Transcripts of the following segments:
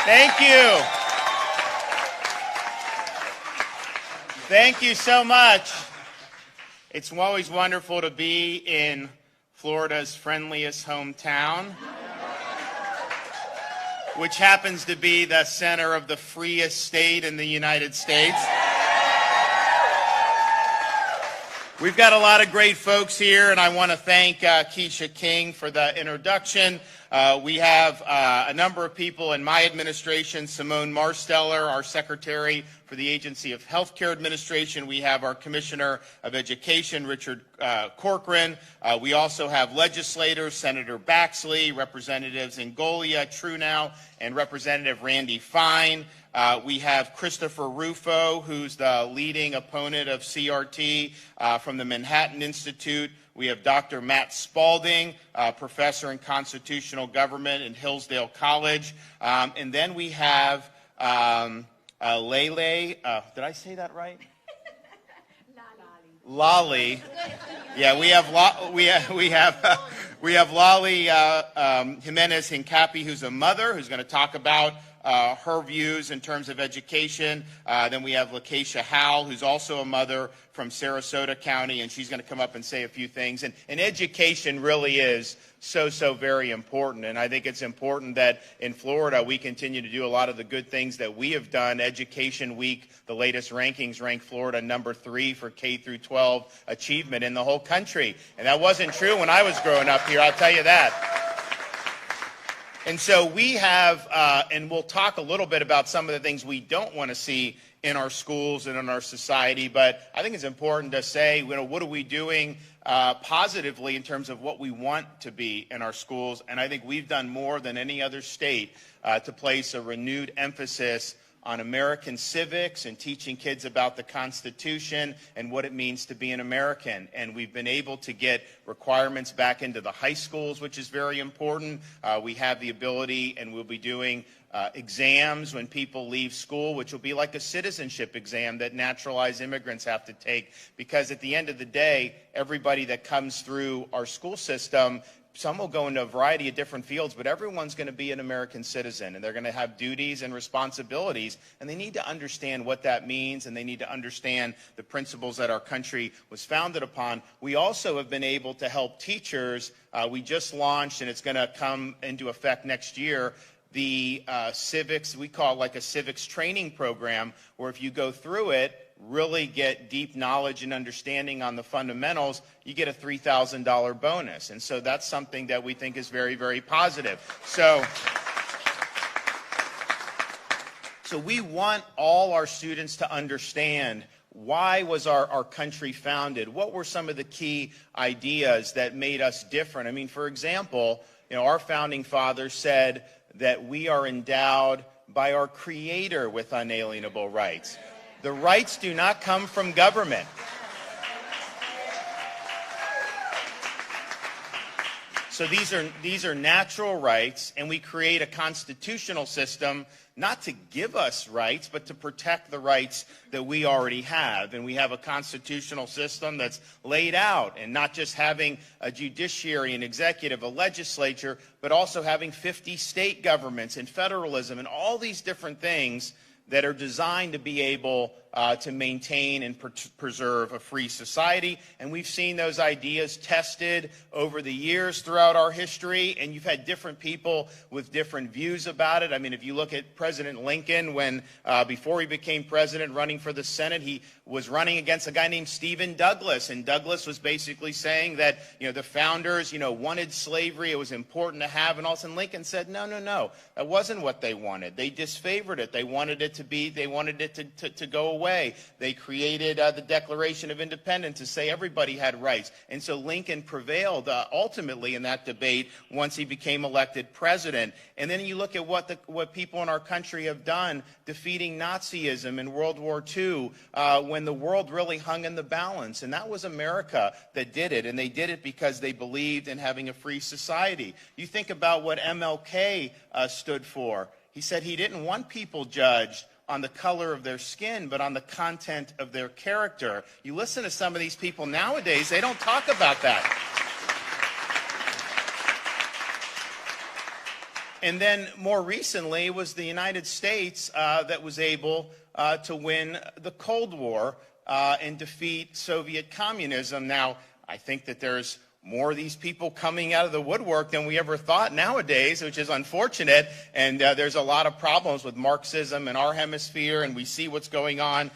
Thank you. Thank you so much. It's always wonderful to be in Florida's friendliest hometown, which happens to be the center of the freest state in the United States. We've got a lot of great folks here, and I want to thank Keisha King for the introduction. We have a number of people in my administration, Simone Marsteller, our Secretary for the Agency of Healthcare Administration. We have our Commissioner of Education, Richard Corcoran. We also have legislators, Senator Baxley, Representatives Ngolia, Trunow, and Representative Randy Fine. We have Christopher Rufo, who's the leading opponent of CRT from the Manhattan Institute. We have Dr. Matt Spalding, professor in constitutional government in Hillsdale College. And then we have Lele, did I say that right? Lolly. Yeah, we have Lolly Jimenez Hincapi, who's a mother, who's going to talk about her views in terms of education. Then we have Lakeisha Howell, who's also a mother from Sarasota County, and she's going to come up and say a few things. And education really is so very important. And I think it's important that in Florida we continue to do a lot of the good things that we have done. Education Week, the latest rankings rank Florida number 3 for K through 12 achievement in the whole country. And that wasn't true when I was growing up here, I'll tell you that. And so we have, and we'll talk a little bit about some of the things we don't want to see in our schools and in our society, but I think it's important to say, what are we doing positively in terms of what we want to be in our schools? And I think we've done more than any other state to place a renewed emphasis on American civics and teaching kids about the Constitution and what it means to be an American. And we've been able to get requirements back into the high schools, which is very important. We have the ability, and we'll be doing exams when people leave school, which will be like a citizenship exam that naturalized immigrants have to take. Because at the end of the day, everybody that comes through our school system, some will go into a variety of different fields, but everyone's going to be an American citizen, and they're going to have duties and responsibilities, and they need to understand what that means, and they need to understand the principles that our country was founded upon. We also have been able to help teachers. We just launched, and it's going to come into effect next year, the civics, we call it like a civics training program, where if you go through it, really get deep knowledge and understanding on the fundamentals, you get a $3,000 bonus. And so that's something that we think is very positive. So we want all our students to understand, why was our country founded? What were some of the key ideas that made us different? I mean, for example, our founding fathers said that we are endowed by our Creator with unalienable rights. The rights do not come from government. So these are natural rights, and we create a constitutional system not to give us rights, but to protect the rights that we already have. And we have a constitutional system that's laid out, and not just having a judiciary, an executive, a legislature, but also having 50 state governments and federalism and all these different things that are designed to be able to maintain and preserve a free society. And we've seen those ideas tested over the years throughout our history, and you've had different people with different views about it. I mean, if you look at President Lincoln, when before he became president, running for the Senate, he was running against a guy named Stephen Douglas, and Douglas was basically saying that the founders wanted slavery, it was important to have, and all of a sudden Lincoln said, no, that wasn't what they wanted. They disfavored it. They wanted it to go away. They created the Declaration of Independence to say everybody had rights. And so Lincoln prevailed ultimately in that debate once he became elected president. And then you look at what people in our country have done, defeating Nazism in World War II, when the world really hung in the balance. And that was America that did it. And they did it because they believed in having a free society. You think about what MLK stood for. He said he didn't want people judged on the color of their skin, but on the content of their character. You listen to some of these people nowadays, they don't talk about that. And then more recently, it was the United States that was able to win the Cold War and defeat Soviet communism. Now, I think that there's more of these people coming out of the woodwork than we ever thought nowadays, which is unfortunate. And there's a lot of problems with Marxism in our hemisphere, and we see what's going on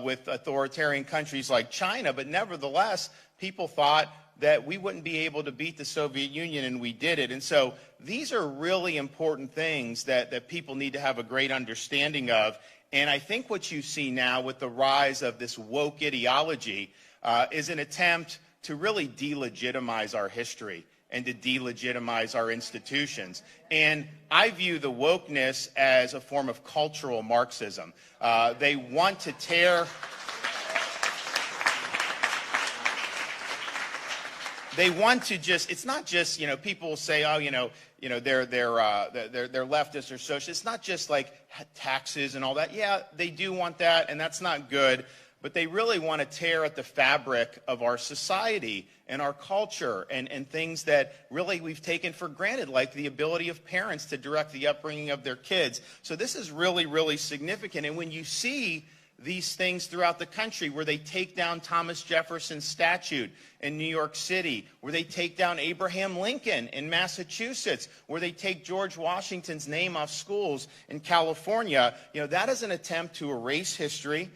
with authoritarian countries like China. But nevertheless, people thought that we wouldn't be able to beat the Soviet Union, and we did it. And so these are really important things that people need to have a great understanding of. And I think what you see now with the rise of this woke ideology is an attempt to really delegitimize our history and to delegitimize our institutions. And I view the wokeness as a form of cultural Marxism. They want to tear... They want to just, it's not just, people will say, oh, they're leftists or socialists. It's not just like taxes and all that. Yeah, they do want that, and that's not good. But they really want to tear at the fabric of our society and our culture and things that really we've taken for granted, like the ability of parents to direct the upbringing of their kids. So this is really, really significant. And when you see these things throughout the country, where they take down Thomas Jefferson's statue in New York City, where they take down Abraham Lincoln in Massachusetts, where they take George Washington's name off schools in California, that is an attempt to erase history.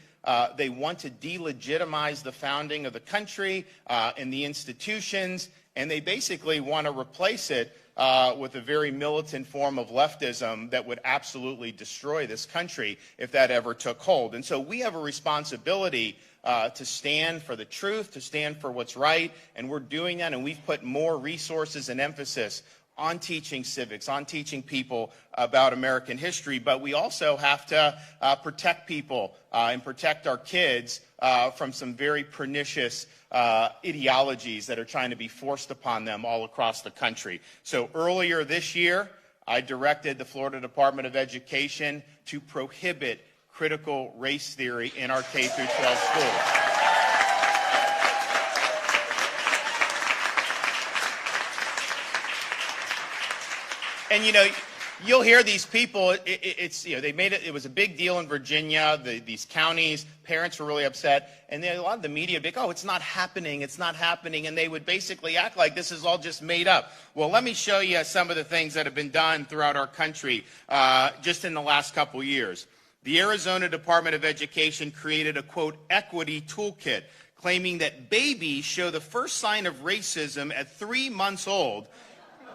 They want to delegitimize the founding of the country and the institutions, and they basically want to replace it with a very militant form of leftism that would absolutely destroy this country if that ever took hold. And so we have a responsibility to stand for the truth, to stand for what's right, and we're doing that, and we've put more resources and emphasis on teaching civics, on teaching people about American history. But we also have to protect people and protect our kids from some very pernicious ideologies that are trying to be forced upon them all across the country. So earlier this year, I directed the Florida Department of Education to prohibit critical race theory in our K through 12 schools. And you'll hear these people. They made it. It was a big deal in Virginia. These counties, parents were really upset, and a lot of the media would be like, "Oh, it's not happening. It's not happening," and they would basically act like this is all just made up. Well, let me show you some of the things that have been done throughout our country just in the last couple years. The Arizona Department of Education created a quote equity toolkit, claiming that babies show the first sign of racism at 3 months old,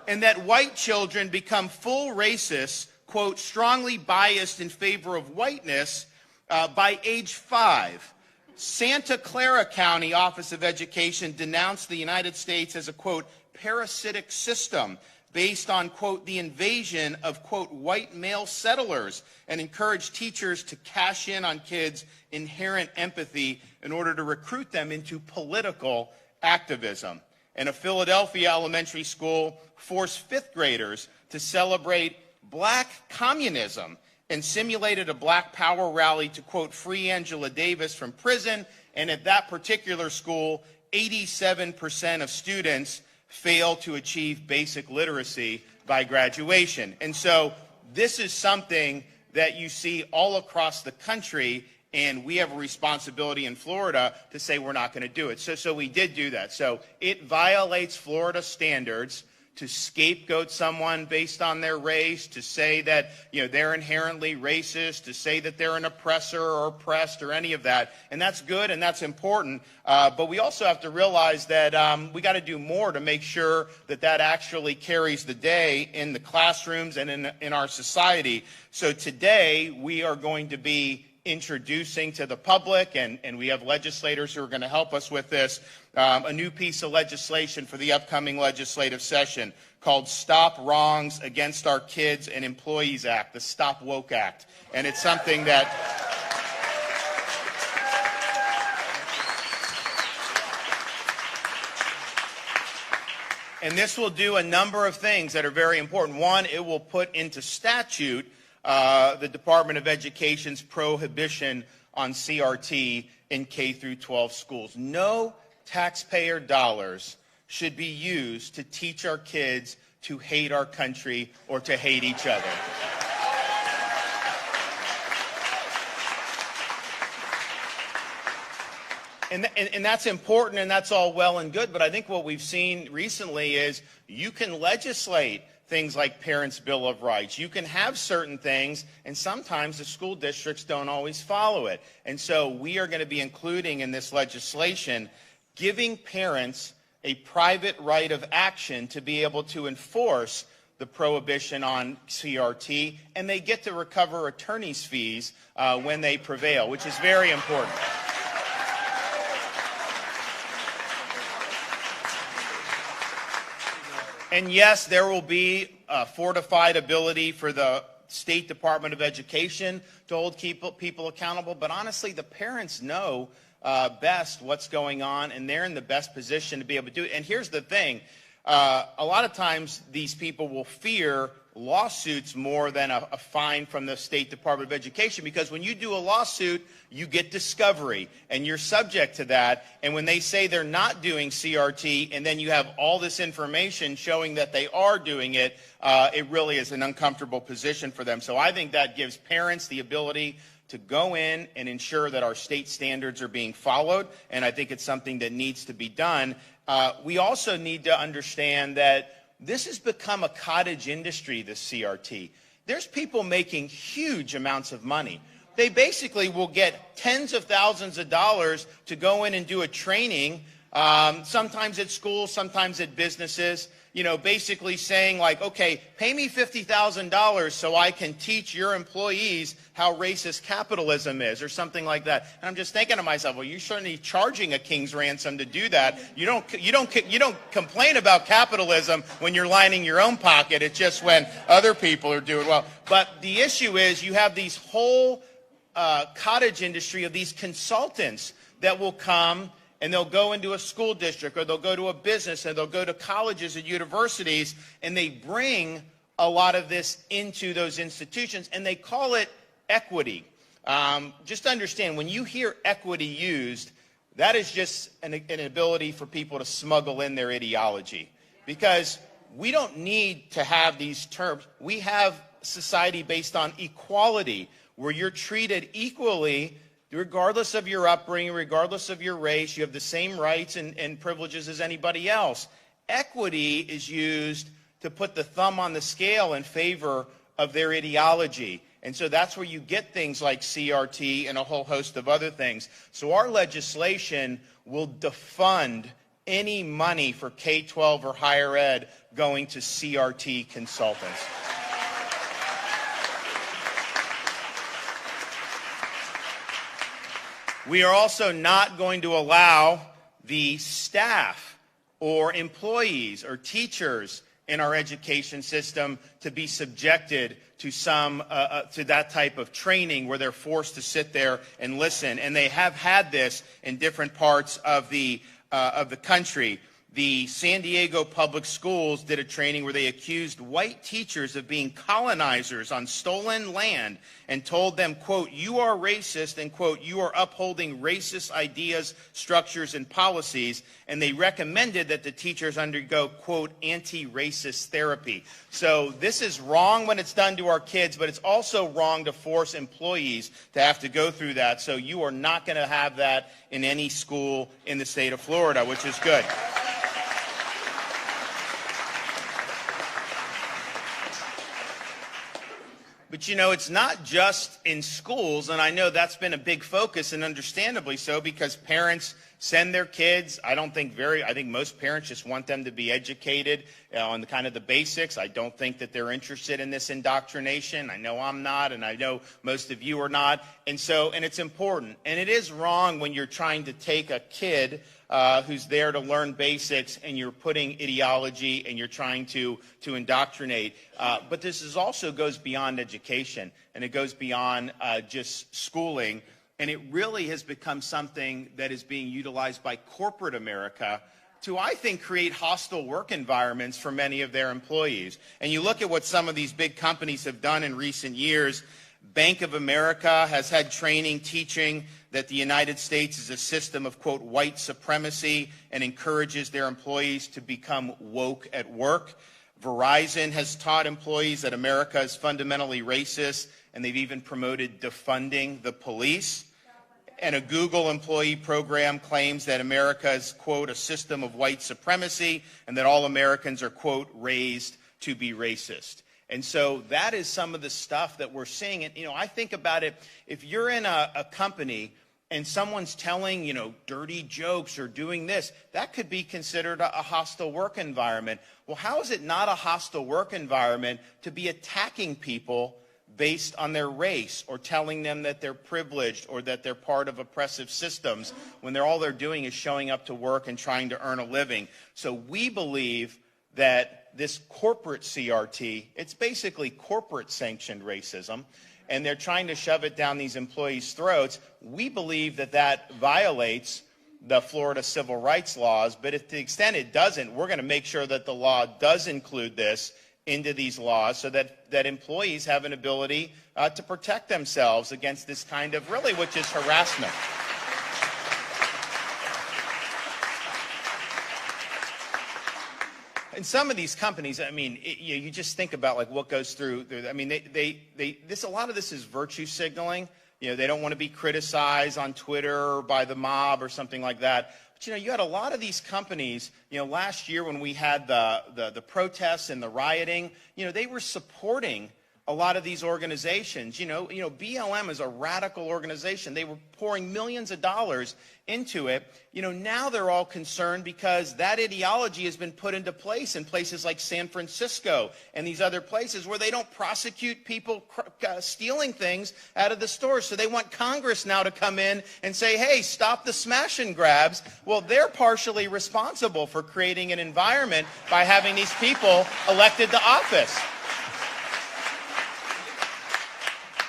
and that white children become full racists, quote, strongly biased in favor of whiteness by age 5. Santa Clara County Office of Education denounced the United States as a, quote, parasitic system based on, quote, the invasion of, quote, white male settlers, and encouraged teachers to cash in on kids' inherent empathy in order to recruit them into political activism. And a Philadelphia elementary school forced 5th graders to celebrate black communism and simulated a black power rally to, quote, free Angela Davis from prison. And at that particular school, 87% of students fail to achieve basic literacy by graduation. And so this is something that you see all across the country, and we have a responsibility in Florida to say we're not going to do it. So we did do that. So it violates Florida standards to scapegoat someone based on their race, to say that they're inherently racist, to say that they're an oppressor or oppressed or any of that. And that's good and that's important. But we also have to realize that we got to do more to make sure that that actually carries the day in the classrooms and in our society. So today we are going to be introducing to the public, and we have legislators who are going to help us with this, a new piece of legislation for the upcoming legislative session called Stop Wrongs Against Our Kids and Employees Act, the Stop Woke Act. And it's something that and this will do a number of things that are very important. One, it will put into statute the Department of Education's prohibition on CRT in K through 12 schools. No taxpayer dollars should be used to teach our kids to hate our country or to hate each other. And that's important, and that's all well and good, but I think what we've seen recently is you can legislate things like Parents' Bill of Rights. You can have certain things, and sometimes the school districts don't always follow it. And so we are going to be including in this legislation giving parents a private right of action to be able to enforce the prohibition on CRT, and they get to recover attorney's fees when they prevail, which is very important. And yes, there will be a fortified ability for the State Department of Education to hold people accountable, but honestly, the parents know best what's going on, and they're in the best position to be able to do it. And here's the thing. A lot of times these people will fear lawsuits more than a fine from the State Department of Education, because when you do a lawsuit, you get discovery, and you're subject to that. And when they say they're not doing CRT, and then you have all this information showing that they are doing it, it really is an uncomfortable position for them. So I think that gives parents the ability to go in and ensure that our state standards are being followed, and I think it's something that needs to be done. We also need to understand that this has become a cottage industry, this CRT. There's people making huge amounts of money. They basically will get tens of thousands of dollars to go in and do a training, sometimes at schools, sometimes at businesses, you know, basically saying like, okay, pay me $50,000 so I can teach your employees how racist capitalism is, or something like that. And I'm just thinking to myself, well, you're certainly charging a king's ransom to do that. You don't complain about capitalism when you're lining your own pocket. It's just when other people are doing well. But the issue is you have these whole cottage industry of these consultants that will come and they'll go into a school district, or they'll go to a business, or they'll go to colleges and universities, and they bring a lot of this into those institutions, and they call it equity. Just understand, when you hear equity used, that is just an ability for people to smuggle in their ideology. Because we don't need to have these terms. We have society based on equality, where you're treated equally regardless of your upbringing, regardless of your race. You have the same rights and privileges as anybody else. Equity is used to put the thumb on the scale in favor of their ideology. And so that's where you get things like CRT and a whole host of other things. So our legislation will defund any money for K-12 or higher ed going to CRT consultants. We are also not going to allow the staff or employees or teachers in our education system to be subjected to to that type of training where they're forced to sit there and listen. And they have had this in different parts of the country. The San Diego Public Schools did a training where they accused white teachers of being colonizers on stolen land and told them, quote, "You are racist," and, quote, "You are upholding racist ideas, structures, and policies." And they recommended that the teachers undergo, quote, "anti-racist therapy." So this is wrong when it's done to our kids, but it's also wrong to force employees to have to go through that. So you are not going to have that in any school in the state of Florida, which is good. But, you know, it's not just in schools, and I know that's been a big focus, and understandably so, because parents send their kids. I think most parents just want them to be educated on the kind of the basics. I don't think that they're interested in this indoctrination. I know I'm not, and I know most of you are not. And it's important. And it is wrong when you're trying to take a kid who's there to learn basics, and you're putting ideology and you're trying to indoctrinate. But this also goes beyond education, and it goes beyond just schooling. And it really has become something that is being utilized by corporate America to, I think, create hostile work environments for many of their employees. And you look at what some of these big companies have done in recent years. Bank of America has had training teaching that the United States is a system of, quote, white supremacy, and encourages their employees to become woke at work. Verizon has taught employees that America is fundamentally racist, and they've even promoted defunding the police. And a Google employee program claims that America is, quote, a system of white supremacy, and that all Americans are, quote, raised to be racist. And so that is some of the stuff that we're seeing. And, I think about it, if you're in a company and someone's telling, dirty jokes or doing this, that could be considered a hostile work environment. Well, how is it not a hostile work environment to be attacking people based on their race, or telling them that they're privileged or that they're part of oppressive systems, when all they're doing is showing up to work and trying to earn a living? So we believe that this corporate CRT, it's basically corporate sanctioned racism, and they're trying to shove it down these employees' throats. We believe that that violates the Florida civil rights laws, but if to the extent it doesn't, we're going to make sure that the law does include this into these laws, so that employees have an ability to protect themselves against this kind of, really, which is harassment. And some of these companies, you just think about like what goes through. A lot of this is virtue signaling. They don't want to be criticized on Twitter or by the mob or something like that. But you had a lot of these companies. Last year when we had the protests and the rioting, they were supporting a lot of these organizations. BLM is a radical organization. They were pouring millions of dollars into it. Now they're all concerned because that ideology has been put into place in places like San Francisco and these other places where they don't prosecute people stealing things out of the stores. So they want Congress now to come in and say, hey, stop the smash and grabs. Well, they're partially responsible for creating an environment by having these people elected to office.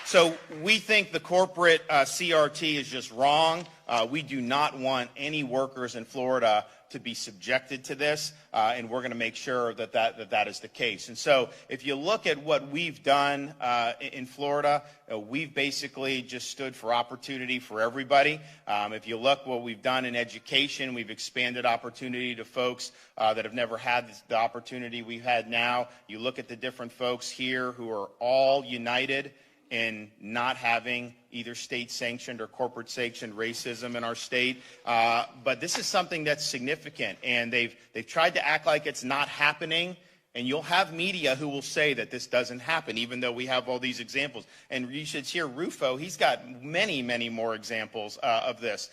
So we think the corporate CRT is just wrong. We do not want any workers in Florida to be subjected to this, and we're going to make sure that is the case. And so if you look at what we've done in Florida, we've basically just stood for opportunity for everybody. If you look what we've done in education, we've expanded opportunity to folks that have never had the opportunity we've had now. You look at the different folks here who are all united in not having either state-sanctioned or corporate-sanctioned racism in our state. But this is something that's significant, and they've tried to act like it's not happening. And you'll have media who will say that this doesn't happen, even though we have all these examples. And you should hear Rufo. He's got many, many more examples of this.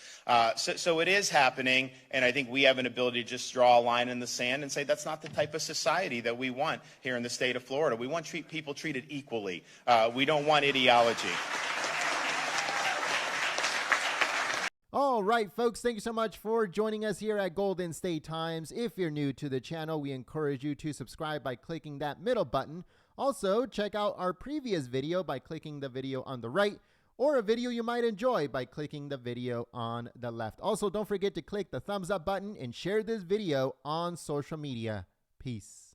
So it is happening, and I think we have an ability to just draw a line in the sand and say that's not the type of society that we want here in the state of Florida. We want people treated equally. We don't want ideology. All right, folks, thank you so much for joining us here at Golden State Times. If you're new to the channel, we encourage you to subscribe by clicking that middle button. Also, check out our previous video by clicking the video on the right, or a video you might enjoy by clicking the video on the left. Also, don't forget to click the thumbs up button and share this video on social media. Peace.